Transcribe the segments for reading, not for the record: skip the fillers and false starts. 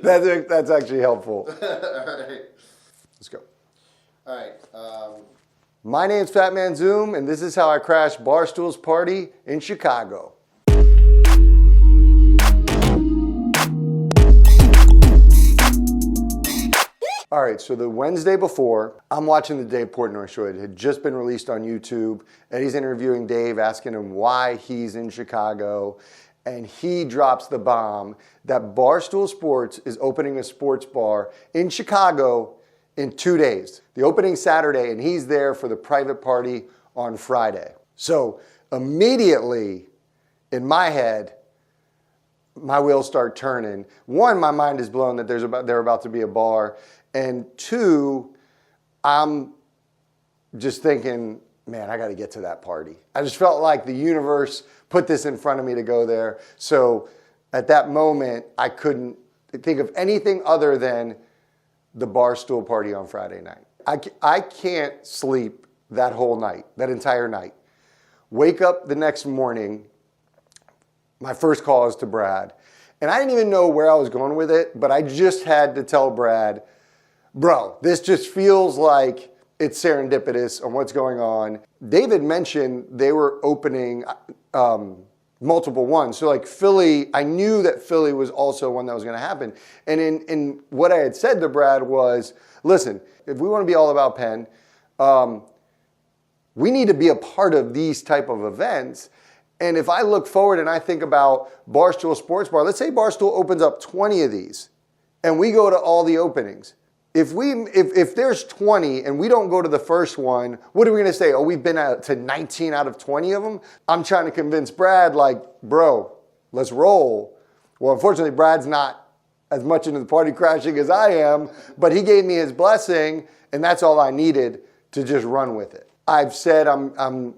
That's actually helpful. All right. Let's go. All right. My name's FATMAN Zoom, and this is how I crashed Barstool's party in Chicago. All right, so the Wednesday before, I'm watching the Dave Portnoy show. It had just been released on YouTube. Eddie's interviewing Dave, asking him why he's in Chicago. And he drops the bomb that Barstool Sports is opening a sports bar in Chicago in 2 days. The opening's Saturday, and he's there for the private party on Friday. So immediately, in my head, my wheels start turning. One, my mind is blown that there about to be a bar. And two, I'm just thinking, man, I got to get to that party. I just felt like the universe put this in front of me to go there. So at that moment, I couldn't think of anything other than the Barstool party on Friday night. I can't sleep that whole night, that entire night. Wake up the next morning, my first call is to Brad. And I didn't even know where I was going with it, but I just had to tell Brad, bro, this just feels like it's serendipitous on what's going on. David mentioned they were opening multiple ones. So like Philly, I knew that Philly was also one that was going to happen. And in what I had said to Brad was, listen, if we want to be all about Penn, we need to be a part of these type of events. And if I look forward and I think about Barstool Sports Bar, let's say Barstool opens up 20 of these and we go to all the openings. If there's 20 and we don't go to the first one, what are we going to say? Oh, we've been to 19 out of 20 of them? I'm trying to convince Brad, like, bro, let's roll. Well, unfortunately, Brad's not as much into the party crashing as I am, but he gave me his blessing, and that's all I needed to just run with it. I've said I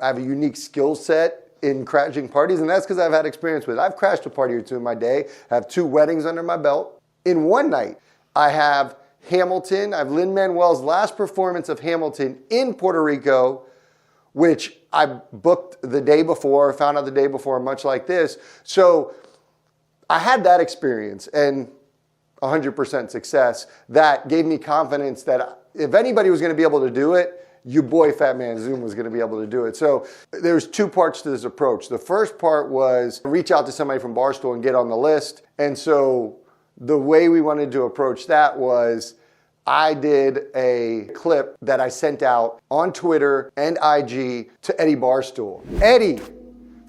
have a unique skill set in crashing parties, and that's because I've had experience with it. I've crashed a party or two in my day. I have 2 weddings under my belt. In one night, I have Hamilton. I have Lin-Manuel's last performance of Hamilton in Puerto Rico, which I booked the day before, found out the day before, much like this. So I had that experience and 100% success. That gave me confidence that if anybody was going to be able to do it, your boy FATMAN Zoom was going to be able to do it. So there's 2 parts to this approach. The first part was reach out to somebody from Barstool and get on the list. And so the way we wanted to approach that was I did a clip that I sent out on Twitter and IG to Eddie Barstool. Eddie,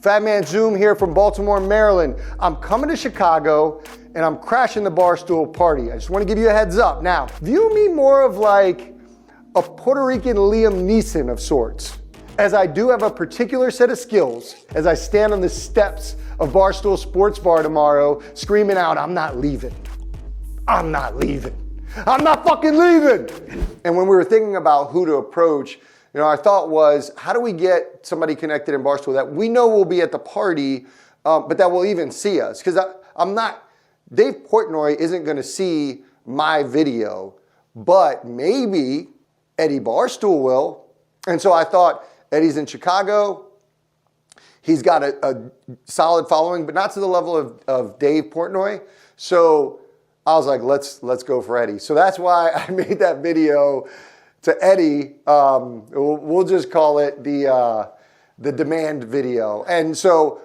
FATMAN Zoom here from Baltimore, Maryland. I'm coming to Chicago and I'm crashing the Barstool party. I just want to give you a heads up. Now, view me more of like a Puerto Rican Liam Neeson of sorts, as I do have a particular set of skills as I stand on the steps of Barstool Sports Bar tomorrow screaming out, I'm not leaving. I'm not leaving. I'm not fucking leaving. And when we were thinking about who to approach, our thought was, how do we get somebody connected in Barstool that we know will be at the party, but that will even see us? Because Dave Portnoy isn't going to see my video, but maybe Eddie Barstool will. And so I thought, Eddie's in Chicago. He's got a solid following, but not to the level of Dave Portnoy. So I was like, let's go for Eddie. So that's why I made that video to Eddie. We'll just call it the demand video. And so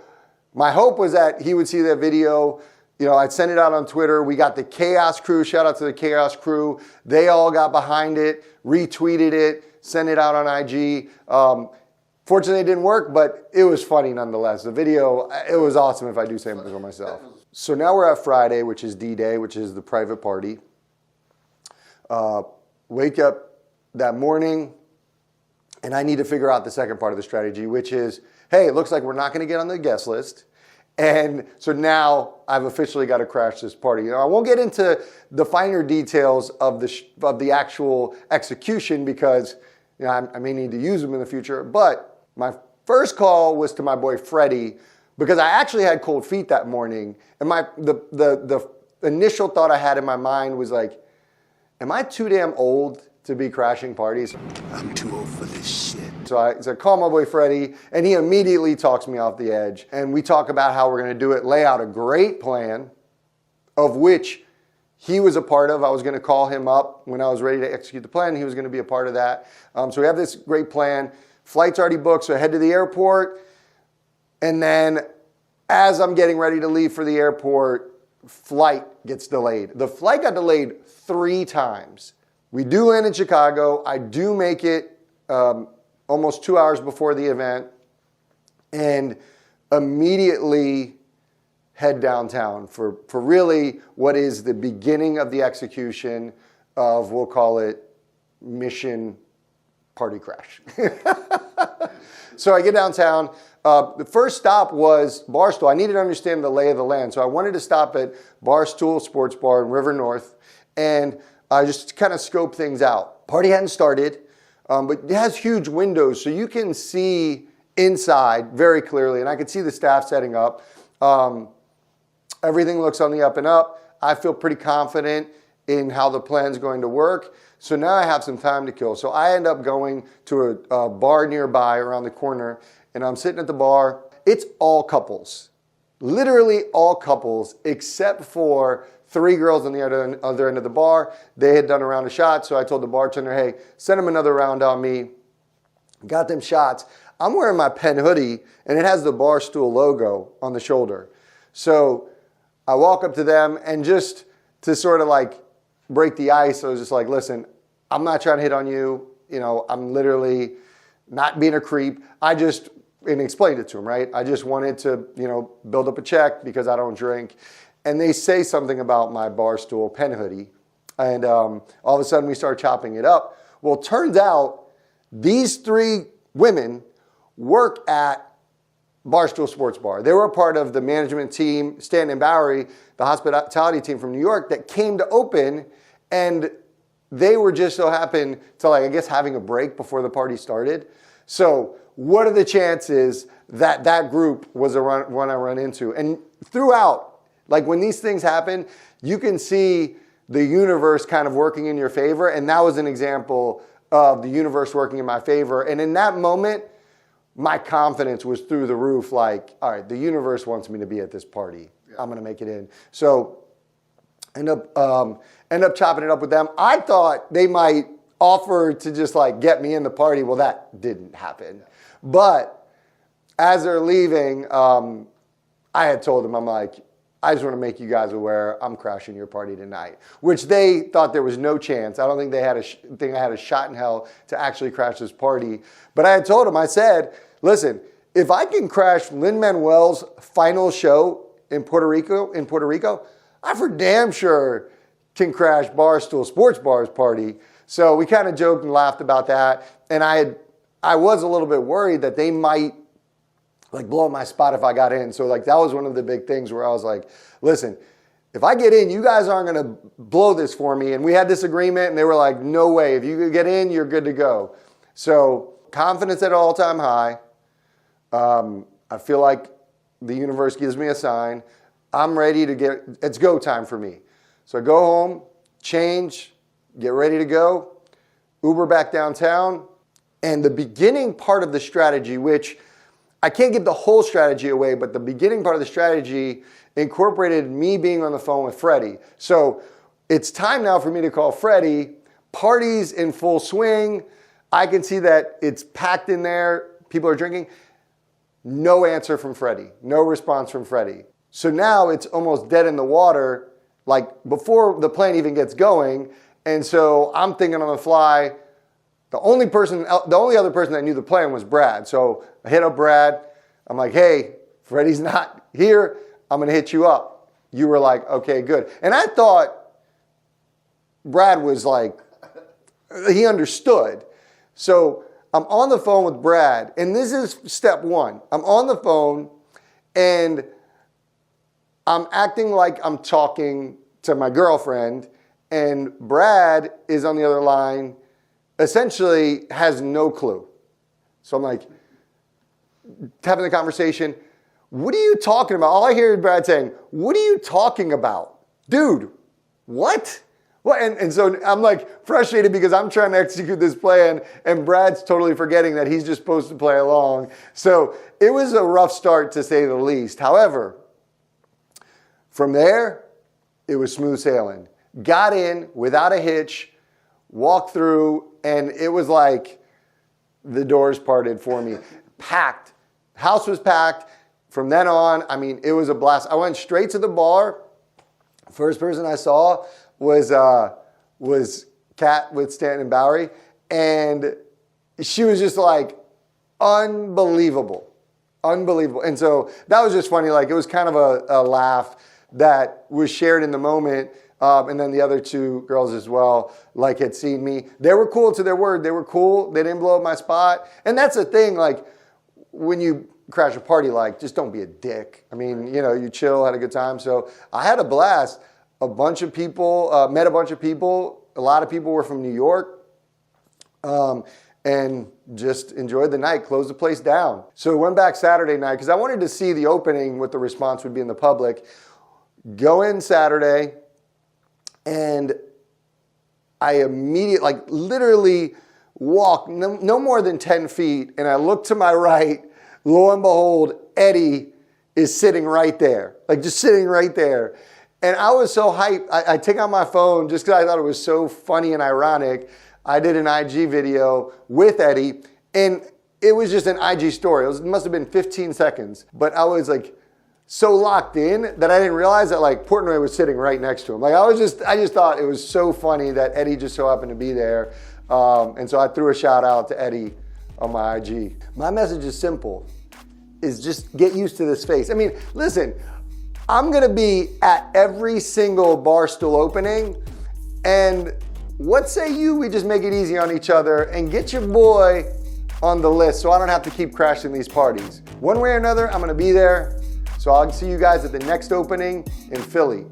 my hope was that he would see that video. I'd send it out on Twitter. We got the Chaos Crew. Shout out to the Chaos Crew. They all got behind it, retweeted it, sent it out on IG. Fortunately, it didn't work, but it was funny nonetheless. The video, it was awesome if I do say so for myself. So now we're at Friday, which is D-Day, which is the private party. Wake up that morning, and I need to figure out the second part of the strategy, which is, hey, it looks like we're not going to get on the guest list. And so now I've officially got to crash this party. I won't get into the finer details of the actual execution because I may need to use them in the future. But my first call was to my boy Freddie because I actually had cold feet that morning. And the initial thought I had in my mind was like, am I too damn old to be crashing parties? I'm too old for this shit. So I call my boy Freddie, and he immediately talks me off the edge. And we talk about how we're going to do it, lay out a great plan, of which he was a part of. I was going to call him up when I was ready to execute the plan. He was going to be a part of that. So we have this great plan. Flight's already booked, so I head to the airport. And then as I'm getting ready to leave for the airport, flight gets delayed. The flight got delayed 3 times. We do land in Chicago. I do make it almost 2 hours before the event and immediately head downtown for really what is the beginning of the execution of, we'll call it, mission party crash. So I get downtown. The first stop was Barstool. I needed to understand the lay of the land. So I wanted to stop at Barstool Sports Bar in River North and just kind of scope things out. Party hadn't started, but it has huge windows, so you can see inside very clearly, and I could see the staff setting up. Everything looks on the up and up. I feel pretty confident in how the plan's going to work. So now I have some time to kill. So I end up going to a bar nearby around the corner, and I'm sitting at the bar. It's all couples, literally all couples, except for 3 girls on the other end of the bar. They had done a round of shots, so I told the bartender, hey, send them another round on me. Got them shots. I'm wearing my Penn hoodie, and it has the Barstool logo on the shoulder. So I walk up to them, and just to sort of like break the ice, I was just like, listen, I'm not trying to hit on you. You know, I'm literally not being a creep. And explained it to them, right? I just wanted to, build up a check because I don't drink. And they say something about my Barstool Penn hoodie. And all of a sudden we start chopping it up. Well, it turns out these 3 women work at Barstool Sports Bar. They were a part of the management team, Stan and Bowery, the hospitality team from New York that came to open, and they were just so happened to, I guess, having a break before the party started. So what are the chances that that group was the one I run into? And throughout, when these things happen, you can see the universe kind of working in your favor, and that was an example of the universe working in my favor. And in that moment, my confidence was through the roof, all right, the universe wants me to be at this party. Yeah. I'm going to make it in. So end up chopping it up with them. I thought they might offer to just get me in the party. Well, that didn't happen. But as they're leaving, I had told them, I'm like, I just want to make you guys aware I'm crashing your party tonight, which they thought there was no chance. I don't think they had I had a shot in hell to actually crash this party. But I had told them, I said, listen, if I can crash Lin-Manuel's final show in Puerto Rico, I for damn sure can crash Barstool Sports Bar's party. So we kind of joked and laughed about that. And I was a little bit worried that they might blow my spot if I got in. So that was one of the big things where I was like, listen, if I get in, you guys aren't going to blow this for me. And we had this agreement, and they were like, no way. If you get in, you're good to go. So confidence at an all-time high. I feel like the universe gives me a sign. I'm ready to it's go time for me. So I go home, change, get ready to go, Uber back downtown. And the beginning part of the strategy, which I can't give the whole strategy away, but the beginning part of the strategy incorporated me being on the phone with Freddie. So it's time now for me to call Freddie. Party's in full swing. I can see that it's packed in there. People are drinking. No answer from Freddie. No response from Freddie. So now it's almost dead in the water, before the plane even gets going. And so I'm thinking on the fly, the only other person that knew the plan was Brad. So I hit up Brad. I'm like, hey, Freddie's not here. I'm going to hit you up. You were like, okay, good. And I thought Brad was he understood. So I'm on the phone with Brad, and this is step 1. I'm on the phone, and I'm acting like I'm talking to my girlfriend, and Brad is on the other line, essentially has no clue. So I'm having the conversation. What are you talking about? All I hear is Brad saying, what are you talking about? Dude, what? Well, and so I'm frustrated because I'm trying to execute this plan, and Brad's totally forgetting that he's just supposed to play along. So it was a rough start, to say the least. However, from there, it was smooth sailing. got in without a hitch, walked through, and it was like the doors parted for me. Packed. House was packed. From then on, I mean, it was a blast. I went straight to the bar. First person I saw was Kat with Stanton and Bowery, and she was just like unbelievable. And so that was just funny. Like, it was kind of a laugh that was shared in the moment. And then the other two girls as well, like, had seen me. They were cool to their word. They were cool. They didn't blow up my spot. And that's the thing, like, when you crash a party, like, just don't be a dick. I mean, you know, you chill, had a good time. So I had a blast. A bunch of people, met a bunch of people. A lot of people were from New York. And just enjoyed the night, closed the place down. So we went back Saturday night because I wanted to see the opening, what the response would be in the public. Go in Saturday, and I immediately, like, literally walked no more than 10 feet, and I looked to my right. Lo and behold, Eddie is sitting right there, like, just sitting right there. And I was so hyped. I take out my phone just because I thought it was so funny and ironic. I did an IG video with Eddie, and it was just an IG story. It must have been 15 seconds, but I was like so locked in that I didn't realize that, like, Portnoy was sitting right next to him. Like, I just thought it was so funny that Eddie just so happened to be there. And so I threw a shout out to Eddie on my IG. My message is simple, is just get used to this face. I mean, listen, I'm gonna be at every single Barstool opening, and what say we just make it easy on each other and get your boy on the list so I don't have to keep crashing these parties. One way or another, I'm gonna be there. So I'll see you guys at the next opening in Philly.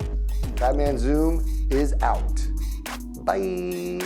FATMAN Zoom is out. Bye.